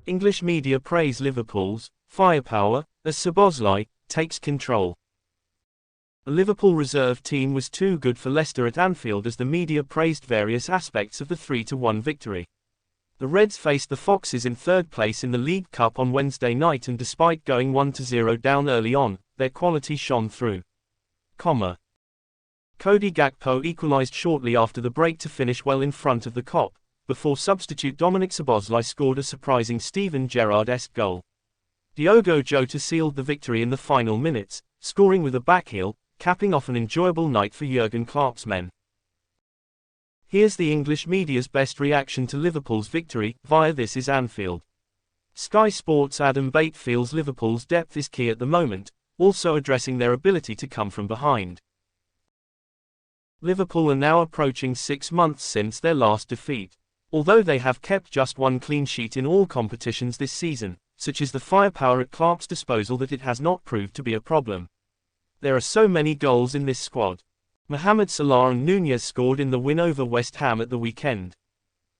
English media praise Liverpool's firepower as Szoboszlai takes control. The Liverpool reserve team was too good for Leicester at Anfield as the media praised various aspects of the 3-1 victory. The Reds faced the Foxes in third place in the League Cup on Wednesday night, and despite going 1-0 down early on, their quality shone through. Cody Gakpo equalised shortly after the break to finish well in front of the Kop, before substitute Dominic Szoboszlai scored a surprising Steven Gerrard-esque goal. Diogo Jota sealed the victory in the final minutes, scoring with a backheel, capping off an enjoyable night for Jurgen Klopp's men. Here's the English media's best reaction to Liverpool's victory, via This Is Anfield. Sky Sports' Adam Bate feels Liverpool's depth is key at the moment, also addressing their ability to come from behind. Liverpool are now approaching 6 months since their last defeat. Although they have kept just one clean sheet in all competitions this season, such is the firepower at Klopp's disposal that it has not proved to be a problem. There are so many goals in this squad. Mohamed Salah and Nunez scored in the win over West Ham at the weekend.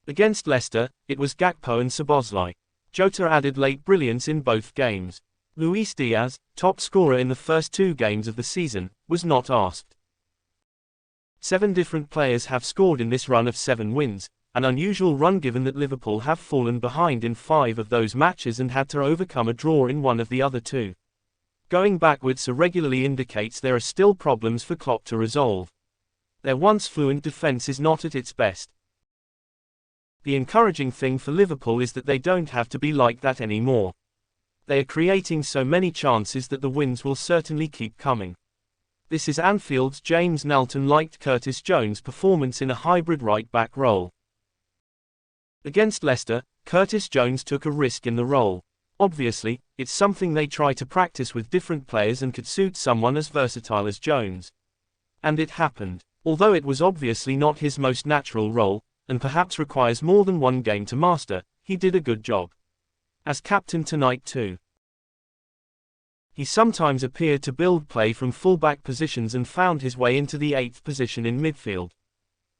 Against Leicester, it was Gakpo and Szoboszlai. Jota added late brilliance in both games. Luis Diaz, top scorer in the first 2 games of the season, was not asked. 7 different players have scored in this run of 7 wins, an unusual run given that Liverpool have fallen behind in 5 of those matches and had to overcome a draw in one of the other 2. Going backwards so regularly indicates there are still problems for Klopp to resolve. Their once fluent defense is not at its best. The encouraging thing for Liverpool is that they don't have to be like that anymore. They are creating so many chances that the wins will certainly keep coming. This is Anfield's James Knowlton liked Curtis Jones' performance in a hybrid right-back role. Against Leicester, Curtis Jones took a risk in the role. Obviously, it's something they try to practice with different players and could suit someone as versatile as Jones. And it happened. Although it was obviously not his most natural role, and perhaps requires more than one game to master, he did a good job. As captain tonight too. He sometimes appeared to build play from full-back positions and found his way into the 8th position in midfield.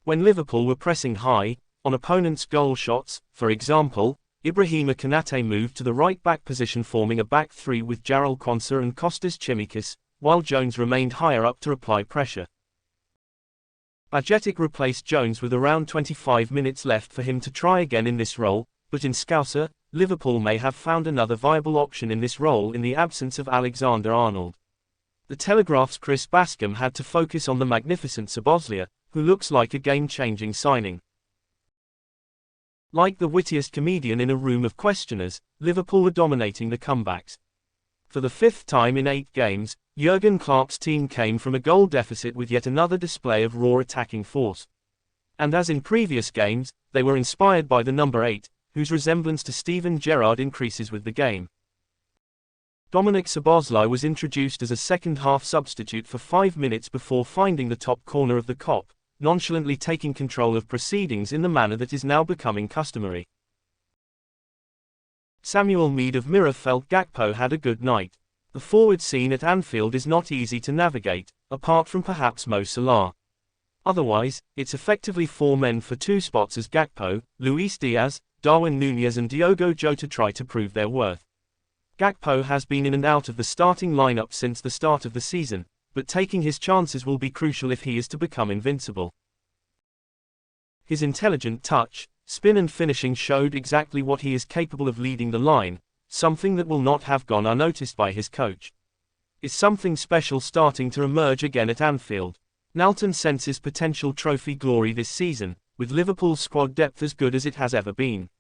When Liverpool were pressing high, on opponents' goal shots, for example, Ibrahima Konate moved to the right-back position, forming a back 3 with Jarell Quansah and Kostas Tsimikas, while Jones remained higher up to apply pressure. Bajcetic replaced Jones with around 25 minutes left for him to try again in this role, but in Scouser, Liverpool may have found another viable option in this role in the absence of Alexander-Arnold. The Telegraph's Chris Bascom had to focus on the magnificent Szoboszlai, who looks like a game-changing signing. Like the wittiest comedian in a room of questioners, Liverpool were dominating the comebacks. For the 5th time in 8 games, Jurgen Klopp's team came from a goal deficit with yet another display of raw attacking force. And as in previous games, they were inspired by the number 8, whose resemblance to Steven Gerrard increases with the game. Dominic Szoboszlai was introduced as a second-half substitute for 5 minutes before finding the top corner of the Kop, nonchalantly taking control of proceedings in the manner that is now becoming customary. Samuel Mead of Mirror felt Gakpo had a good night. The forward scene at Anfield is not easy to navigate, apart from perhaps Mo Salah. Otherwise, it's effectively 4 men for 2 spots as Gakpo, Luis Diaz, Darwin Nunez and Diogo Jota try to prove their worth. Gakpo has been in and out of the starting lineup since the start of the season, but taking his chances will be crucial if he is to become invincible. His intelligent touch, spin and finishing showed exactly what he is capable of leading the line, something that will not have gone unnoticed by his coach. Is something special starting to emerge again at Anfield? Knowlton senses potential trophy glory this season, with Liverpool's squad depth as good as it has ever been.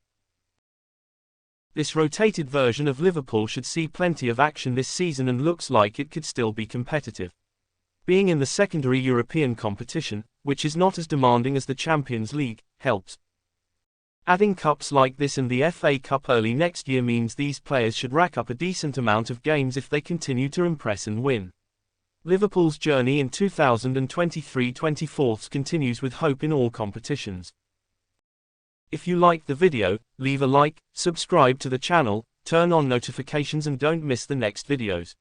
This rotated version of Liverpool should see plenty of action this season and looks like it could still be competitive. Being in the secondary European competition, which is not as demanding as the Champions League, helps. Adding cups like this and the FA Cup early next year means these players should rack up a decent amount of games if they continue to impress and win. Liverpool's journey in 2023-24 continues with hope in all competitions. If you liked the video, leave a like, subscribe to the channel, turn on notifications and don't miss the next videos.